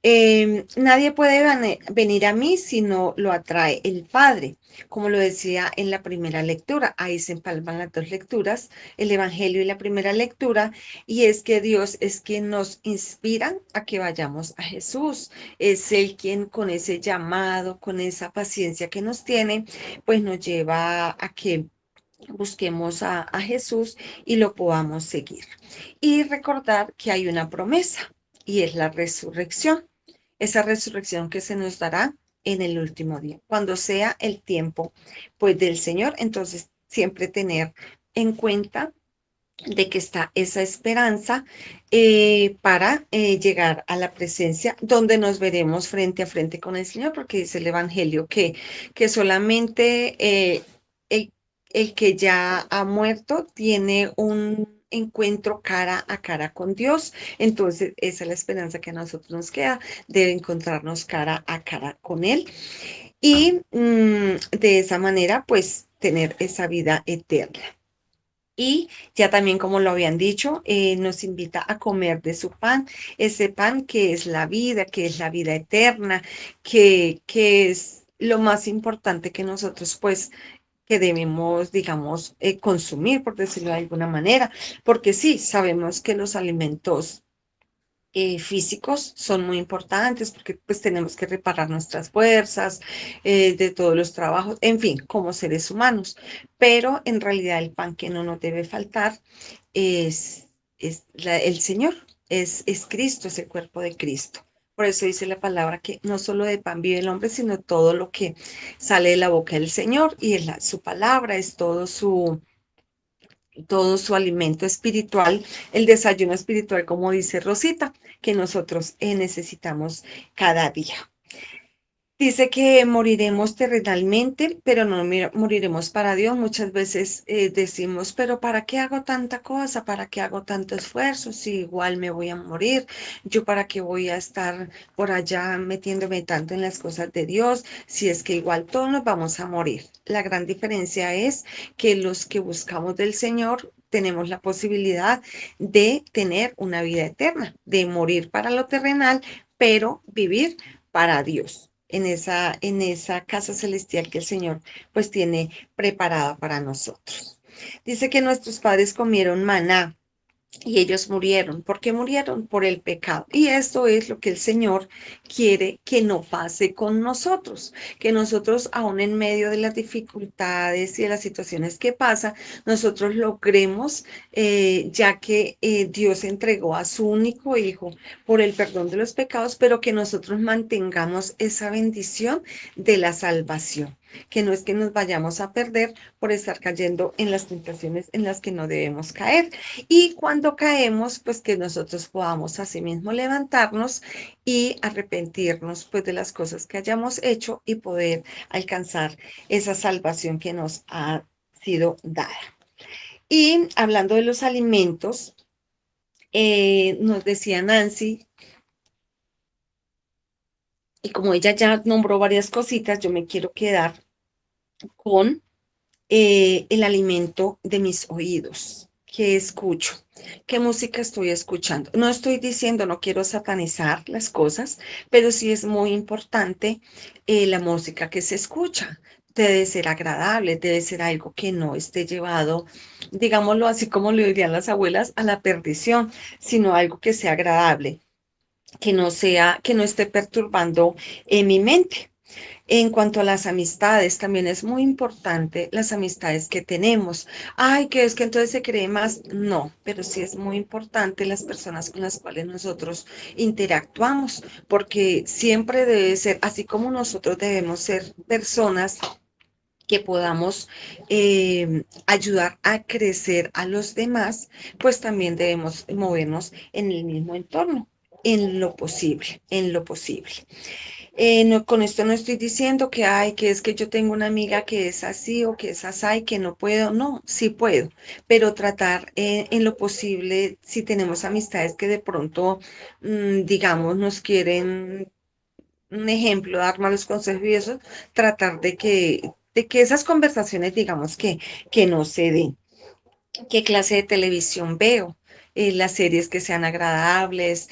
S1: Nadie puede venir a mí si no lo atrae el Padre, como lo decía en la primera lectura. Ahí se empalman las dos lecturas, el Evangelio y la primera lectura, y es que Dios es quien nos inspira a que vayamos a Jesús. Es Él quien con ese llamado, con esa paciencia que nos tiene, pues nos lleva a que busquemos a Jesús y lo podamos seguir. Y recordar que hay una promesa y es la resurrección, esa resurrección que se nos dará en el último día, cuando sea el tiempo pues del Señor. Entonces siempre tener en cuenta de que está esa esperanza para llegar a la presencia donde nos veremos frente a frente con el Señor, porque dice el Evangelio que solamente el, el que ya ha muerto tiene un encuentro cara a cara con Dios. Entonces esa es la esperanza que a nosotros nos queda, de encontrarnos cara a cara con Él y de esa manera pues tener esa vida eterna. Y ya también, como lo habían dicho, nos invita a comer de su pan, ese pan que es la vida, que es la vida eterna, que es lo más importante que nosotros, pues, que debemos, digamos, consumir, por decirlo de alguna manera, porque sí, sabemos que los alimentos físicos son muy importantes porque pues tenemos que reparar nuestras fuerzas de todos los trabajos, en fin, como seres humanos, pero en realidad el pan que no nos debe faltar es el Señor, es Cristo, es el cuerpo de Cristo. Por eso dice la palabra que no solo de pan vive el hombre, sino todo lo que sale de la boca del Señor, y es su palabra, es todo su alimento espiritual, el desayuno espiritual, como dice Rosita, que nosotros necesitamos cada día. Dice que moriremos terrenalmente, pero no moriremos para Dios. Muchas veces decimos, pero ¿para qué hago tanta cosa? ¿Para qué hago tanto esfuerzo? Si igual me voy a morir, ¿yo para qué voy a estar por allá metiéndome tanto en las cosas de Dios? Si es que igual todos nos vamos a morir. La gran diferencia es que los que buscamos del Señor tenemos la posibilidad de tener una vida eterna, de morir para lo terrenal, pero vivir para Dios en esa casa celestial que el Señor pues tiene preparada para nosotros. Dice que nuestros padres comieron maná y ellos murieron. ¿Por qué murieron? Por el pecado. Y esto es lo que el Señor quiere que no pase con nosotros, que nosotros aún en medio de las dificultades y de las situaciones que pasan, nosotros logremos, ya que Dios entregó a su único Hijo por el perdón de los pecados, pero que nosotros mantengamos esa bendición de la salvación, que no es que nos vayamos a perder por estar cayendo en las tentaciones en las que no debemos caer. Y cuando caemos, pues que nosotros podamos asimismo levantarnos y arrepentirnos pues de las cosas que hayamos hecho y poder alcanzar esa salvación que nos ha sido dada. Y hablando de los alimentos, nos decía Nancy, y como ella ya nombró varias cositas, yo me quiero quedar con el alimento de mis oídos. ¿Qué escucho? ¿Qué música estoy escuchando? No estoy diciendo, no quiero satanizar las cosas, pero sí es muy importante la música que se escucha. Debe ser agradable, debe ser algo que no esté llevado, digámoslo así como lo dirían las abuelas, a la perdición, sino algo que sea agradable, que no sea, que no esté perturbando mi mente. En cuanto a las amistades, también es muy importante las amistades que tenemos. Ay, que es que entonces se cree más. No, pero sí es muy importante las personas con las cuales nosotros interactuamos, porque siempre debe ser, así como nosotros debemos ser personas que podamos ayudar a crecer a los demás, pues también debemos movernos en el mismo entorno, en lo posible, en lo posible. No, con esto no estoy diciendo que ay, que es que yo tengo una amiga que es así o que es así y que no puedo. No, sí puedo, pero tratar en lo posible, si tenemos amistades que de pronto, digamos, nos quieren, un ejemplo, dar malos consejos y eso, tratar de que esas conversaciones, digamos, que no se den. ¿Qué clase de televisión veo? Las series que sean agradables,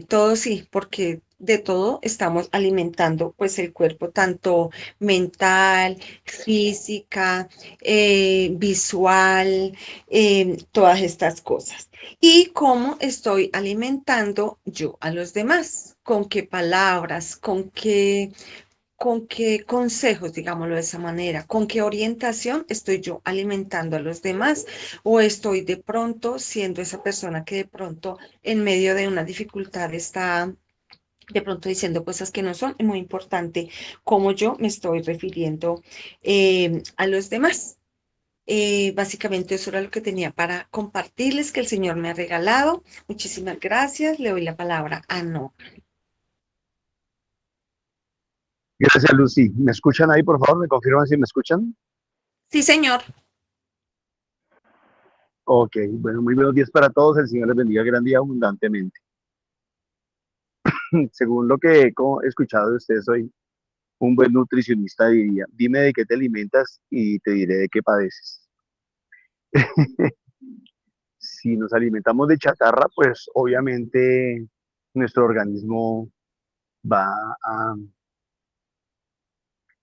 S1: todo sí, porque de todo estamos alimentando pues el cuerpo, tanto mental, física, visual, todas estas cosas. ¿Y cómo estoy alimentando yo a los demás? ¿Con qué palabras? ¿Con qué consejos, digámoslo de esa manera? ¿Con qué orientación estoy yo alimentando a los demás? ¿O estoy de pronto siendo esa persona que de pronto en medio de una dificultad está de pronto diciendo cosas que no son? Es muy importante cómo yo me estoy refiriendo a los demás. Básicamente eso era lo que tenía para compartirles que el Señor me ha regalado. Muchísimas gracias. Le doy la palabra a No.
S6: Gracias, Lucy. ¿Me escuchan ahí, por favor? ¿Me confirman si me escuchan?
S1: Sí, Señor.
S6: Ok, bueno, muy buenos días para todos. El Señor les bendiga grande y abundantemente. Según lo que he escuchado de ustedes, soy un buen nutricionista, diría. Dime de qué te alimentas y te diré de qué padeces. Si nos alimentamos de chatarra, pues obviamente nuestro organismo va a,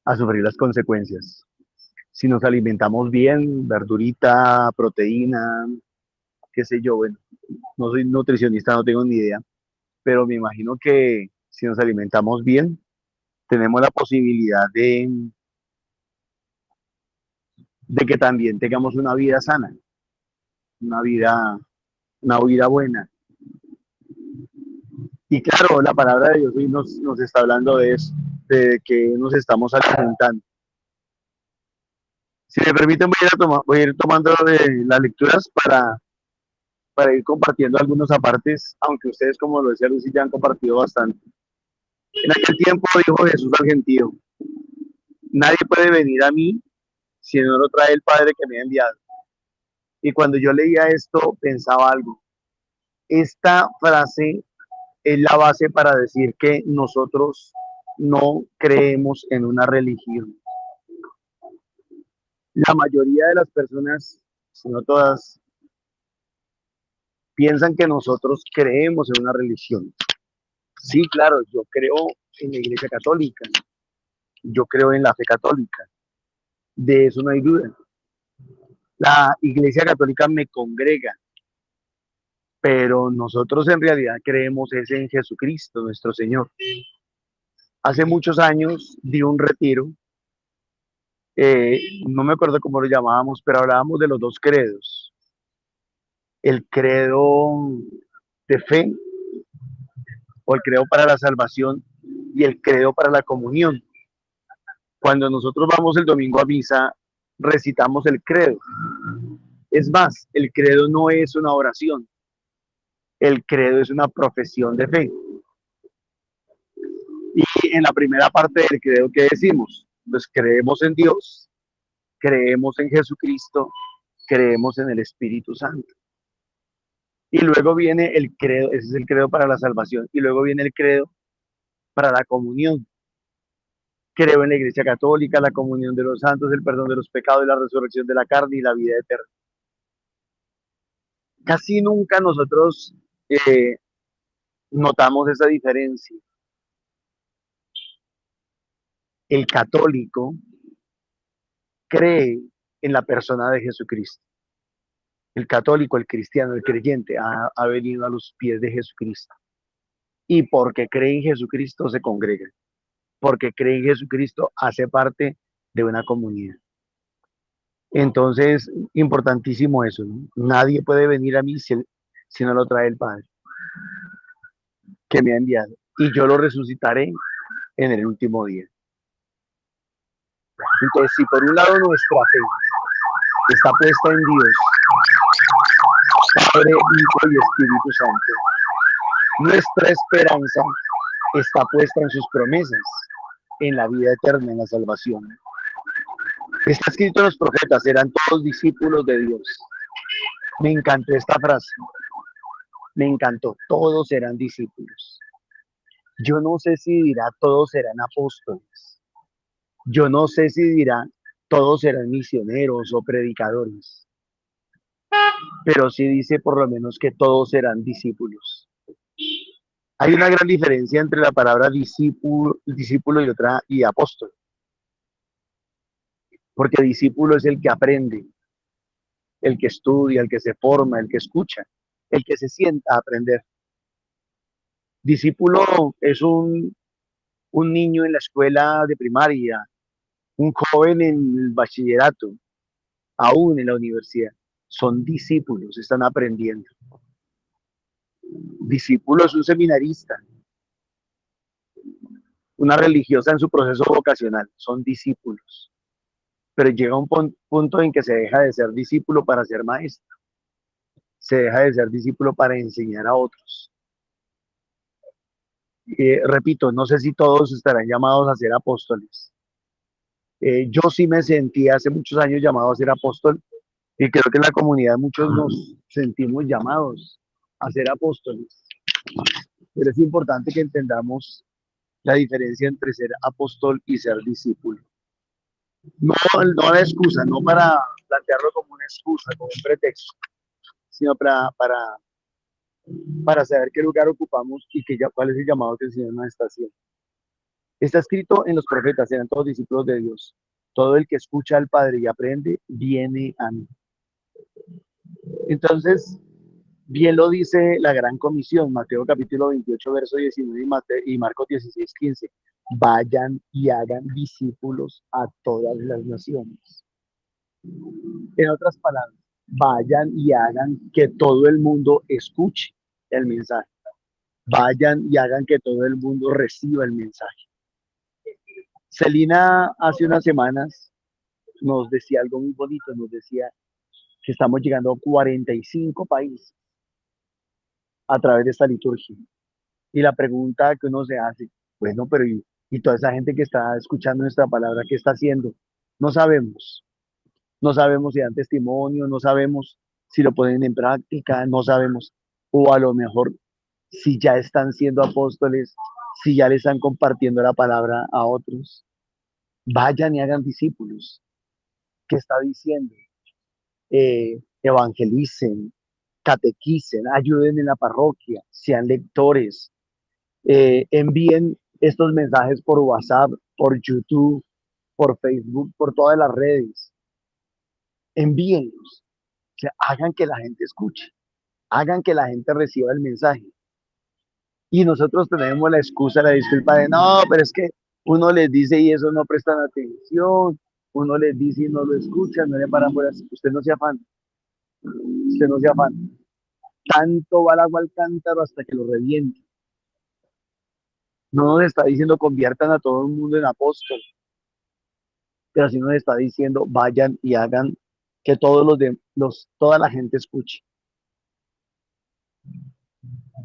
S6: a sufrir las consecuencias. Si nos alimentamos bien, verdurita, proteína, qué sé yo, bueno, no soy nutricionista, no tengo ni idea, pero me imagino que si nos alimentamos bien, tenemos la posibilidad de que también tengamos una vida sana, una vida, una vida buena. Y claro, la palabra de Dios hoy nos está hablando de eso, de que nos estamos alimentando. Si me permiten, voy a ir tomando las lecturas para ir compartiendo algunos apartes, aunque ustedes, como lo decía Lucy, ya han compartido bastante. En aquel tiempo dijo Jesús al gentío: nadie puede venir a mí si no lo trae el Padre que me ha enviado. Y cuando yo leía esto, pensaba algo. Esta frase es la base para decir que nosotros no creemos en una religión. La mayoría de las personas, si no todas, piensan que nosotros creemos en una religión. Sí, claro, yo creo en la Iglesia Católica, yo creo en la fe católica, de eso no hay duda. La Iglesia Católica me congrega, pero nosotros en realidad creemos es en Jesucristo, nuestro Señor. Hace muchos años di un retiro, no me acuerdo cómo lo llamábamos, pero hablábamos de los dos credos. El credo de fe o el credo para la salvación y el credo para la comunión. Cuando nosotros vamos el domingo a misa, recitamos el credo. Es más, el credo no es una oración, el credo es una profesión de fe. Y en la primera parte del credo, ¿qué decimos? Pues creemos en Dios, creemos en Jesucristo, creemos en el Espíritu Santo. Y luego viene el credo, ese es el credo para la salvación, y luego viene el credo para la comunión. Creo en la Iglesia Católica, la comunión de los santos, el perdón de los pecados, la resurrección de la carne y la vida eterna. Casi nunca nosotros notamos esa diferencia. El católico cree en la persona de Jesucristo. El católico, el cristiano, el creyente ha venido a los pies de Jesucristo. Y porque cree en Jesucristo se congrega. Porque cree en Jesucristo hace parte de una comunidad. Entonces, importantísimo eso, ¿no? Nadie puede venir a mí si no lo trae el Padre que me ha enviado. Y yo lo resucitaré en el último día. Entonces, si por un lado nuestra fe está puesta en Dios, Padre, Hijo y Espíritu Santo, nuestra esperanza está puesta en sus promesas, en la vida eterna, en la salvación. Está escrito en los profetas, eran todos discípulos de Dios. Me encantó esta frase, me encantó, todos serán discípulos. Yo no sé si dirá todos serán apóstoles, yo no sé si dirá todos serán misioneros o predicadores, pero sí dice por lo menos que todos serán discípulos. Hay una gran diferencia entre la palabra discípulo y apóstol, porque discípulo es el que aprende, el que estudia, el que se forma, el que escucha, el que se sienta a aprender. Discípulo es un niño en la escuela de primaria, un joven en el bachillerato, aún en la universidad. Son discípulos, están aprendiendo. Discípulo es un seminarista, una religiosa en su proceso vocacional, son discípulos. Pero llega un punto en que se deja de ser discípulo para ser maestro, se deja de ser discípulo para enseñar a otros. Repito, no sé si todos estarán llamados a ser apóstoles. Yo sí me sentí hace muchos años llamado a ser apóstol y creo que en la comunidad muchos nos sentimos llamados a ser apóstoles. Pero es importante que entendamos la diferencia entre ser apóstol y ser discípulo. No, no la excusa, no para plantearlo como una excusa, como un pretexto, sino para saber qué lugar ocupamos y cuál es el llamado que el Señor nos está haciendo. Está escrito en los profetas, eran todos discípulos de Dios. Todo el que escucha al Padre y aprende, viene a mí. Entonces, bien lo dice la Gran Comisión, Mateo capítulo 28, verso 19 y Marcos 16, 15. Vayan y hagan discípulos a todas las naciones. En otras palabras, vayan y hagan que todo el mundo escuche el mensaje. Vayan y hagan que todo el mundo reciba el mensaje. Celina hace unas semanas nos decía algo muy bonito, nos decía que estamos llegando a 45 países a través de esta liturgia. Y la pregunta que uno se hace, bueno, pero y toda esa gente que está escuchando nuestra palabra, ¿qué está haciendo? No sabemos. No sabemos si dan testimonio, no sabemos si lo ponen en práctica, no sabemos. O a lo mejor si ya están siendo apóstoles, si ya le están compartiendo la palabra a otros. Vayan y hagan discípulos. ¿Qué está diciendo? Evangelicen, catequicen, ayuden en la parroquia, sean lectores, envíen estos mensajes por WhatsApp, por YouTube, por Facebook, por todas las redes. Envíenlos, o sea, hagan que la gente escuche, hagan que la gente reciba el mensaje. Y nosotros tenemos la excusa, la disculpa de no, pero es que uno les dice y eso no prestan atención, uno les dice y no lo escuchan, no le paran bolas. Usted no se afane, usted no se afane. Tanto va el agua al cántaro hasta que lo reviente. No nos está diciendo conviertan a todo el mundo en apóstoles, pero sí nos está diciendo vayan y hagan que toda la gente escuche.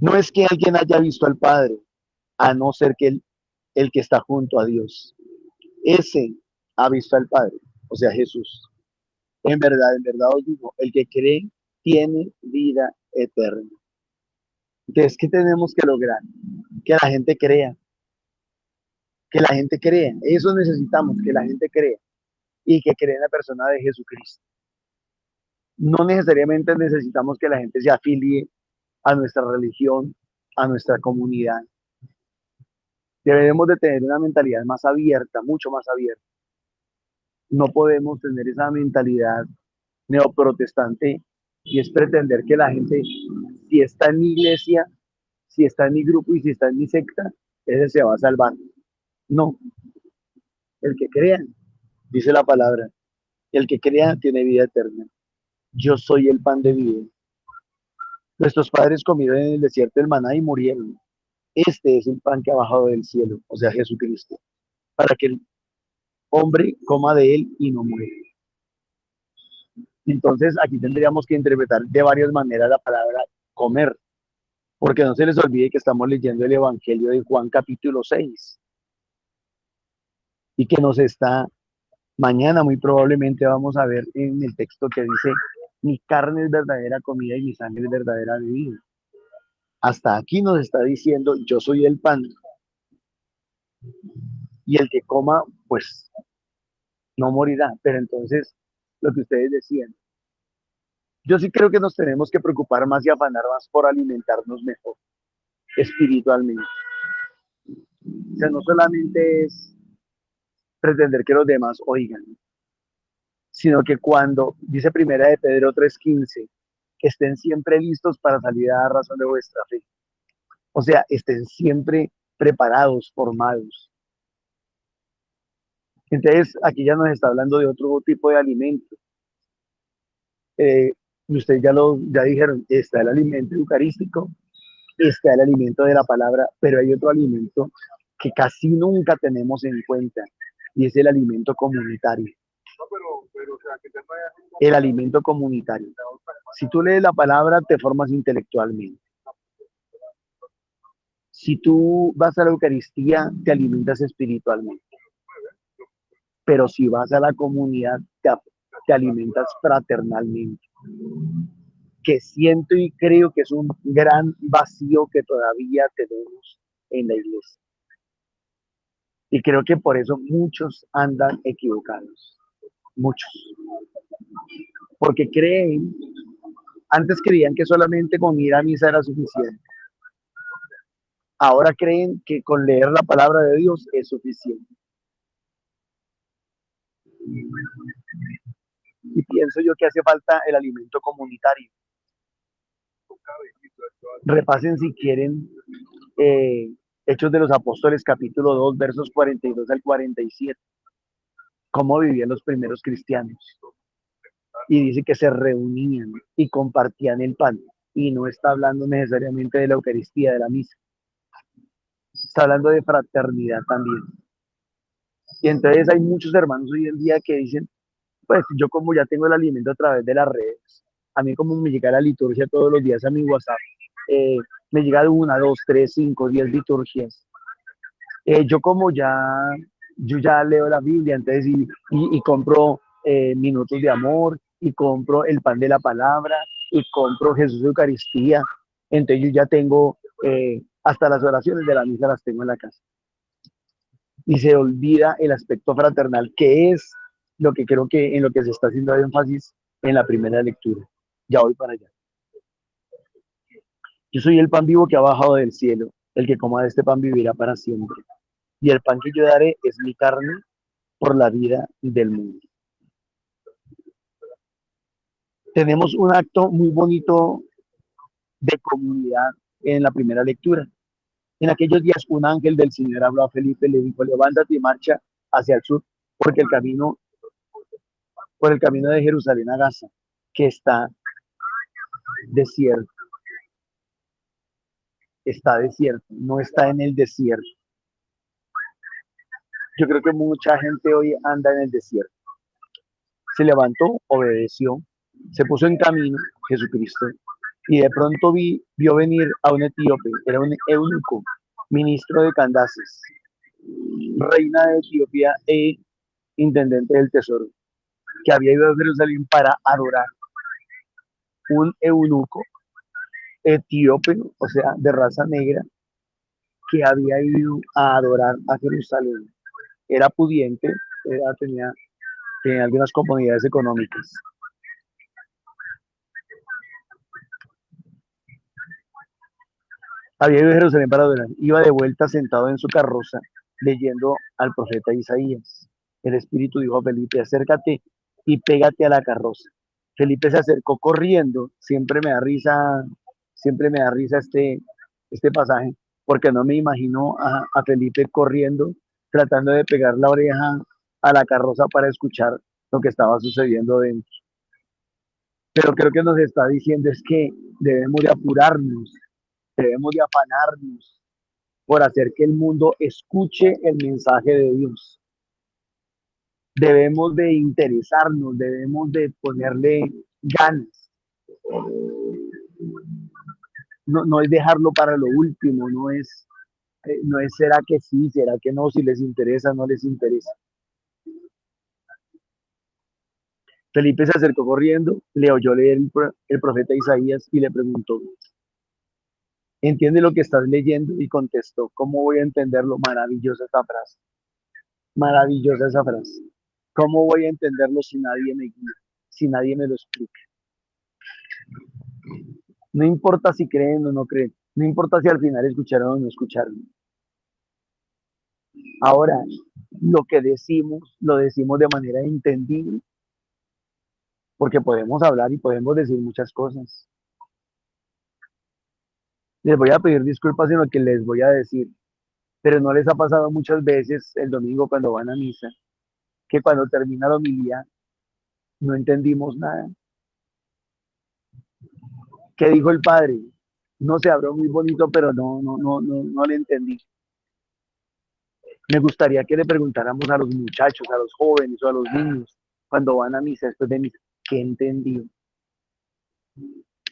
S6: No es que alguien haya visto al Padre, a no ser que el que está junto a Dios. Ese ha visto al Padre, o sea, Jesús. En verdad os digo, el que cree tiene vida eterna. Entonces, ¿qué tenemos que lograr? Que la gente crea, que la gente crea. Eso necesitamos, que la gente crea y que cree en la persona de Jesucristo. No necesariamente necesitamos que la gente se afilie a nuestra religión, a nuestra comunidad. Debemos de tener una mentalidad más abierta, mucho más abierta. No podemos tener esa mentalidad neoprotestante y es pretender que la gente, si está en mi iglesia, si está en mi grupo y si está en mi secta, ese se va a salvar. No, el que crea, dice la palabra, el que crea tiene vida eterna. Yo soy el pan de vida. Nuestros padres comieron en el desierto el maná y murieron. Este es el pan que ha bajado del cielo, o sea, Jesucristo, para que el hombre coma de él y no muera. Entonces, aquí tendríamos que interpretar de varias maneras la palabra comer, porque no se les olvide que estamos leyendo el Evangelio de Juan capítulo 6 y que nos está, mañana muy probablemente vamos a ver en el texto que dice, mi carne es verdadera comida y mi sangre es verdadera bebida. Hasta aquí nos está diciendo, yo soy el pan y el que coma, pues no morirá. Pero entonces, lo que ustedes decían, yo sí creo que nos tenemos que preocupar más y afanar más por alimentarnos mejor espiritualmente. O sea, no solamente es pretender que los demás oigan, sino que cuando, dice primera de Pedro 3:15, que estén siempre listos para salir a dar razón de vuestra fe. O sea, estén siempre preparados, formados. Entonces, aquí ya nos está hablando de otro tipo de alimento. Y ustedes ya dijeron, está el alimento eucarístico, está el alimento de la palabra, pero hay otro alimento que casi nunca tenemos en cuenta y es el alimento comunitario. El alimento comunitario. Si tú lees la palabra, te formas intelectualmente. Si tú vas a la Eucaristía, te alimentas espiritualmente. Pero si vas a la comunidad, te alimentas fraternalmente. Que siento y creo que es un gran vacío que todavía tenemos en la iglesia. Y creo que por eso muchos andan equivocados. Muchos. Porque antes creían que solamente con ir a misa era suficiente. Ahora creen que con leer la palabra de Dios es suficiente. Y pienso yo que hace falta el alimento comunitario. Repasen si quieren Hechos de los Apóstoles capítulo 2 versos 42 al 47. Cómo vivían los primeros cristianos. Y dice que se reunían y compartían el pan. Y no está hablando necesariamente de la Eucaristía, de la misa. Está hablando de fraternidad también. Y entonces hay muchos hermanos hoy en día que dicen, pues yo como ya tengo el alimento a través de las redes, a mí como me llega la liturgia todos los días a mi WhatsApp, me llega de 1, 2, 3, 5, 10 liturgias. Yo ya leo la Biblia, entonces y compro minutos de amor, y compro el pan de la palabra, y compro Jesús de Eucaristía, entonces yo ya tengo hasta las oraciones de la misa las tengo en la casa. Y se olvida el aspecto fraternal, que es lo que creo que en lo que se está haciendo énfasis en la primera lectura. Ya voy para allá. Yo soy el pan vivo que ha bajado del cielo. El que coma de este pan vivirá para siempre. Y el pan que yo daré es mi carne por la vida del mundo. Tenemos un acto muy bonito de comunidad en la primera lectura. En aquellos días un ángel del Señor habló a Felipe y le dijo, levántate y marcha hacia el sur, porque por el camino de Jerusalén a Gaza, que desierto, está desierto, no está en el desierto. Yo creo que mucha gente hoy anda en el desierto. Se levantó, obedeció, se puso en camino, Jesucristo, y de pronto vio venir a un etíope, era un eunuco, ministro de Candaces, reina de Etiopía e intendente del tesoro, que había ido a Jerusalén para adorar. Un eunuco etíope, o sea, de raza negra, que había ido a adorar a Jerusalén. Era pudiente, tenía algunas comodidades económicas. Había ido a Jerusalén para adorar. Iba de vuelta sentado en su carroza, leyendo al profeta Isaías. El Espíritu dijo a Felipe, acércate y pégate a la carroza. Felipe se acercó corriendo. Siempre me da risa este pasaje, porque no me imagino a Felipe corriendo, tratando de pegar la oreja a la carroza para escuchar lo que estaba sucediendo dentro. Pero creo que nos está diciendo es que debemos de apurarnos, debemos de afanarnos por hacer que el mundo escuche el mensaje de Dios. Debemos de interesarnos, debemos de ponerle ganas. No es dejarlo para lo último, no es será que sí, será que no, si les interesa, no les interesa. Felipe se acercó corriendo, le oyó leer el profeta Isaías y le preguntó, ¿entiende lo que estás leyendo? Y contestó, ¿cómo voy a entenderlo? Maravillosa esa frase. Maravillosa esa frase. ¿Cómo voy a entenderlo si nadie me guía, si nadie me lo explica? No importa si creen o no creen, no importa si al final escucharon o no escucharon. Ahora, lo que decimos, lo decimos de manera entendible, porque podemos hablar y podemos decir muchas cosas. Les voy a pedir disculpas en lo que les voy a decir, pero no les ha pasado muchas veces el domingo cuando van a misa, que cuando termina la homilía no entendimos nada. ¿Qué dijo el padre? No se habló muy bonito, pero no le entendí. Me gustaría que le preguntáramos a los muchachos, a los jóvenes o a los niños, cuando van a misa, después de misa, ¿qué entendió?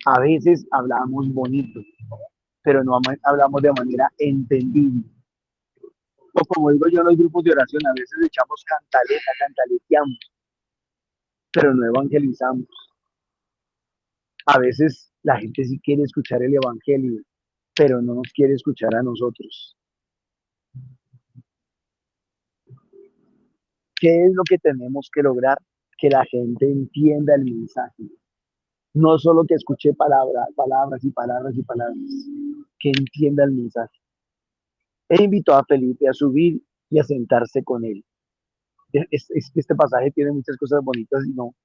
S6: A veces hablamos bonito, pero no hablamos de manera entendible. O como digo yo en los grupos de oración, a veces echamos cantaleta, cantaleteamos, pero no evangelizamos. A veces la gente sí quiere escuchar el evangelio, pero no nos quiere escuchar a nosotros. ¿Qué es lo que tenemos que lograr? Que la gente entienda el mensaje. No solo que escuche palabras y palabras y palabras, que entienda el mensaje. Él invitó a Felipe a subir y a sentarse con él. Este pasaje tiene muchas cosas bonitas y no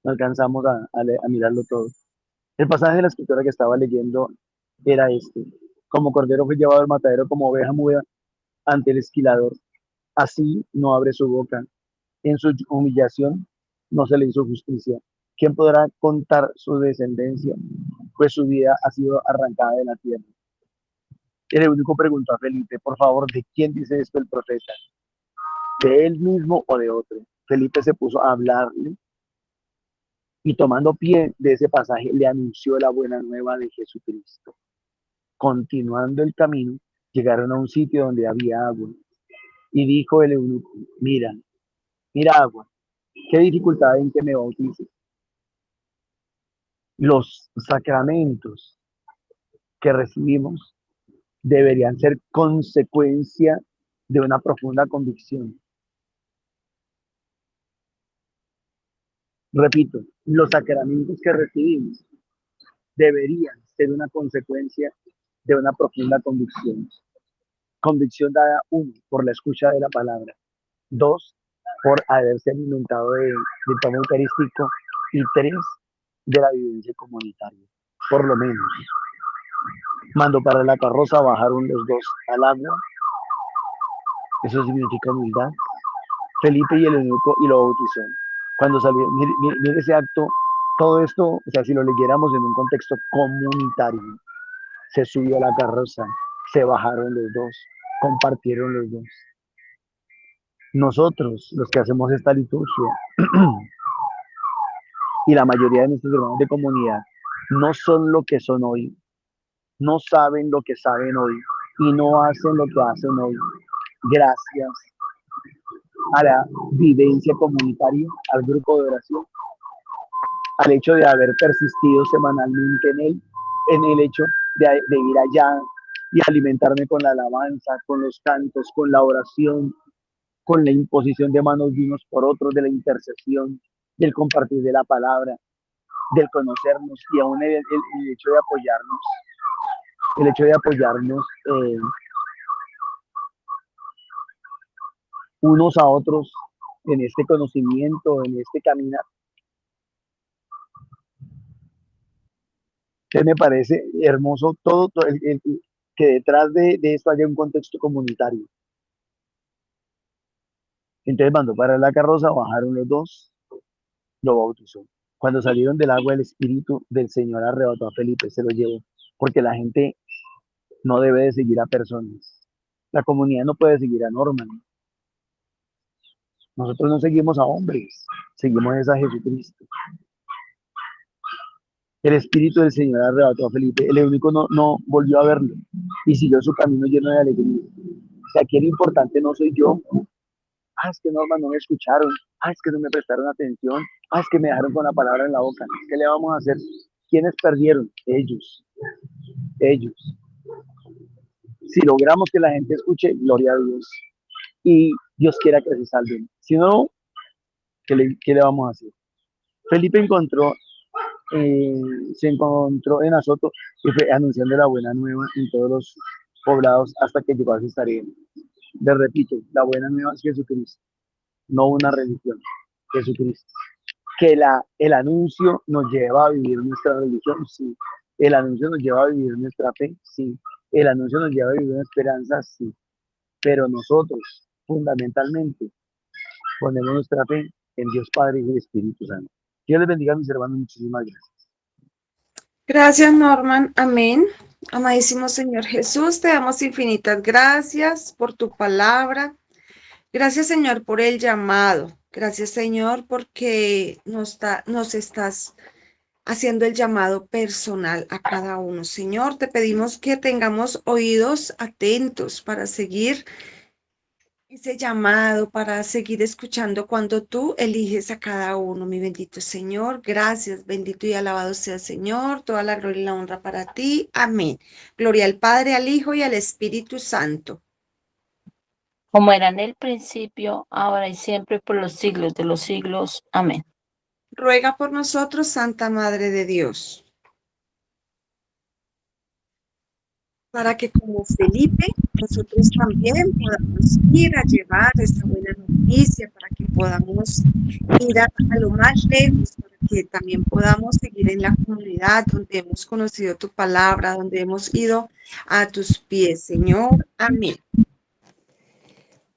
S6: alcanzamos a mirarlo todo. El pasaje de la escritura que estaba leyendo era este. Como cordero fue llevado al matadero, como oveja muda ante el esquilador. Así no abre su boca. En su humillación no se le hizo justicia. ¿Quién podrá contar su descendencia? Pues su vida ha sido arrancada de la tierra. El eunuco preguntó a Felipe, por favor, ¿de quién dice esto el profeta? ¿De él mismo o de otro? Felipe se puso a hablarle y tomando pie de ese pasaje le anunció la buena nueva de Jesucristo. Continuando el camino, llegaron a un sitio donde había agua. Y dijo el eunuco, mira agua, qué dificultad en que me bautices. Los sacramentos que recibimos deberían ser consecuencia de una profunda convicción. Repito, los sacramentos que recibimos deberían ser una consecuencia de una profunda convicción. Convicción dada, uno, por la escucha de la palabra, dos, por haberse alimentado del pan eucarístico y tres, de la vivencia comunitaria, por lo menos. Mandó para la carroza, bajaron los dos al agua. Eso significa humildad. Felipe y el eunuco y lo bautizó. Cuando salió, mire ese acto, todo esto, o sea, si lo leyéramos en un contexto comunitario, se subió a la carroza, se bajaron los dos, compartieron los dos. Nosotros, los que hacemos esta liturgia, y la mayoría de nuestros hermanos de comunidad, no son lo que son hoy, no saben lo que saben hoy, y no hacen lo que hacen hoy. Gracias a la vivencia comunitaria, al grupo de oración, al hecho de haber persistido semanalmente en el hecho de ir allá y alimentarme con la alabanza, con los cantos, con la oración, con la imposición de manos de unos por otros, de la intercesión, del compartir de la palabra, del conocernos y aún el hecho de apoyarnos unos a otros en este conocimiento, en este caminar. Que me parece hermoso todo que detrás de esto haya un contexto comunitario. Entonces mandó para la carroza, bajaron los dos, lo bautizó. Cuando salieron del agua, el Espíritu del Señor arrebató a Felipe, se lo llevó, porque la gente no debe de seguir a personas. La comunidad no puede seguir a Norman. Nosotros no seguimos a hombres, seguimos a Jesucristo. El Espíritu del Señor arrebató a Felipe. El eunuco no volvió a verlo y siguió su camino lleno de alegría. O sea, aquí lo importante no soy yo. Es que Norma no me escucharon. Es que no me prestaron atención. Es que me dejaron con la palabra en la boca. ¿Qué le vamos a hacer? ¿Quiénes perdieron? Ellos. Ellos. Si logramos que la gente escuche, gloria a Dios. Y Dios quiera que se salven. Si no, ¿qué le vamos a hacer? Felipe se encontró en Azoto y fue anunciando la buena nueva en todos los poblados hasta que llegó a Cesarea. Les repito, la buena nueva es Jesucristo, no una religión, Jesucristo. Que el anuncio nos lleva a vivir nuestra religión, sí. El anuncio nos lleva a vivir nuestra fe, sí. El anuncio nos lleva a vivir una esperanza, sí. Pero nosotros, fundamentalmente, ponemos nuestra fe en Dios Padre y el Espíritu Santo. Dios les bendiga a mis hermanos, muchísimas gracias.
S1: Gracias, Norman. Amén. Amadísimo Señor Jesús, te damos infinitas gracias por tu palabra. Gracias, Señor, por el llamado. Gracias, Señor, porque nos estás haciendo el llamado personal a cada uno. Señor, te pedimos que tengamos oídos atentos para seguir ese llamado, para seguir escuchando cuando tú eliges a cada uno, mi bendito Señor. Gracias, bendito y alabado sea Señor. Toda la gloria y la honra para ti. Amén. Gloria al Padre, al Hijo y al Espíritu Santo.
S3: Como era en el principio, ahora y siempre, por los siglos de los siglos. Amén.
S1: Ruega por nosotros, Santa Madre de Dios, para que como Felipe, nosotros también podamos ir a llevar esta buena noticia, para que podamos ir a lo más lejos, para que también podamos seguir en la comunidad donde hemos conocido tu palabra, donde hemos ido a tus pies, Señor. Amén.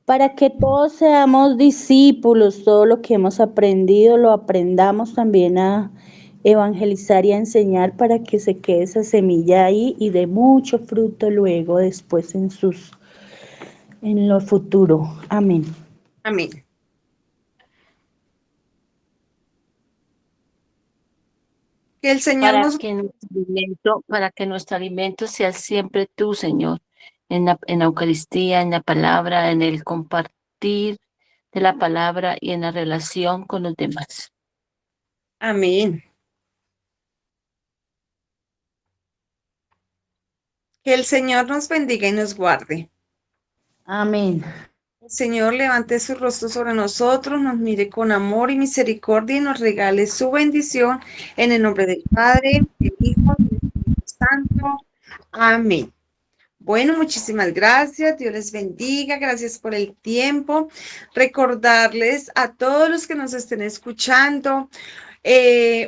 S7: Para que todos seamos discípulos, todo lo que hemos aprendido lo aprendamos también a evangelizar y a enseñar para que se quede esa semilla ahí y dé mucho fruto luego, después en lo futuro. Amén.
S1: Amén. Que el Señor
S3: Para que nuestro alimento sea siempre tú, Señor, en la Eucaristía, en la palabra, en el compartir de la palabra y en la relación con los demás.
S1: Amén. Que el Señor nos bendiga y nos guarde.
S7: Amén.
S1: El Señor levante su rostro sobre nosotros, nos mire con amor y misericordia y nos regale su bendición en el nombre del Padre, del Hijo y del Espíritu Santo. Amén. Bueno, muchísimas gracias. Dios les bendiga. Gracias por el tiempo. Recordarles a todos los que nos estén escuchando,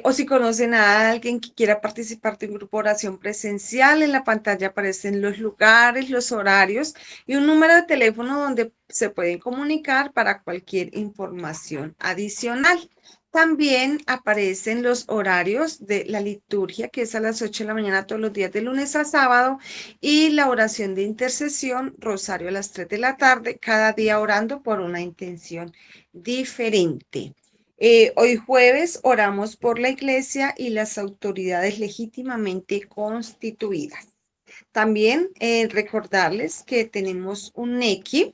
S1: O si conocen a alguien que quiera participar de un grupo de oración presencial, en la pantalla aparecen los lugares, los horarios y un número de teléfono donde se pueden comunicar para cualquier información adicional. También aparecen los horarios de la liturgia, que es a las 8 de la mañana todos los días de lunes a sábado, y la oración de intercesión, rosario a las 3 de la tarde, cada día orando por una intención diferente. Hoy jueves oramos por la iglesia y las autoridades legítimamente constituidas. También recordarles que tenemos un NECI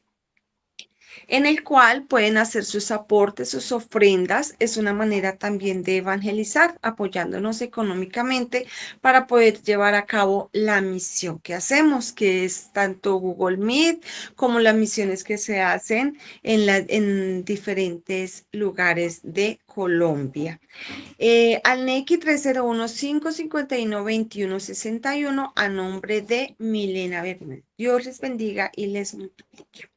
S1: en el cual pueden hacer sus aportes, sus ofrendas. Es una manera también de evangelizar, apoyándonos económicamente para poder llevar a cabo la misión que hacemos, que es tanto Google Meet como las misiones que se hacen en diferentes lugares de Colombia. Al NECI 301-551-2161 a nombre de Milena Bermúdez. Dios les bendiga y les multiplique.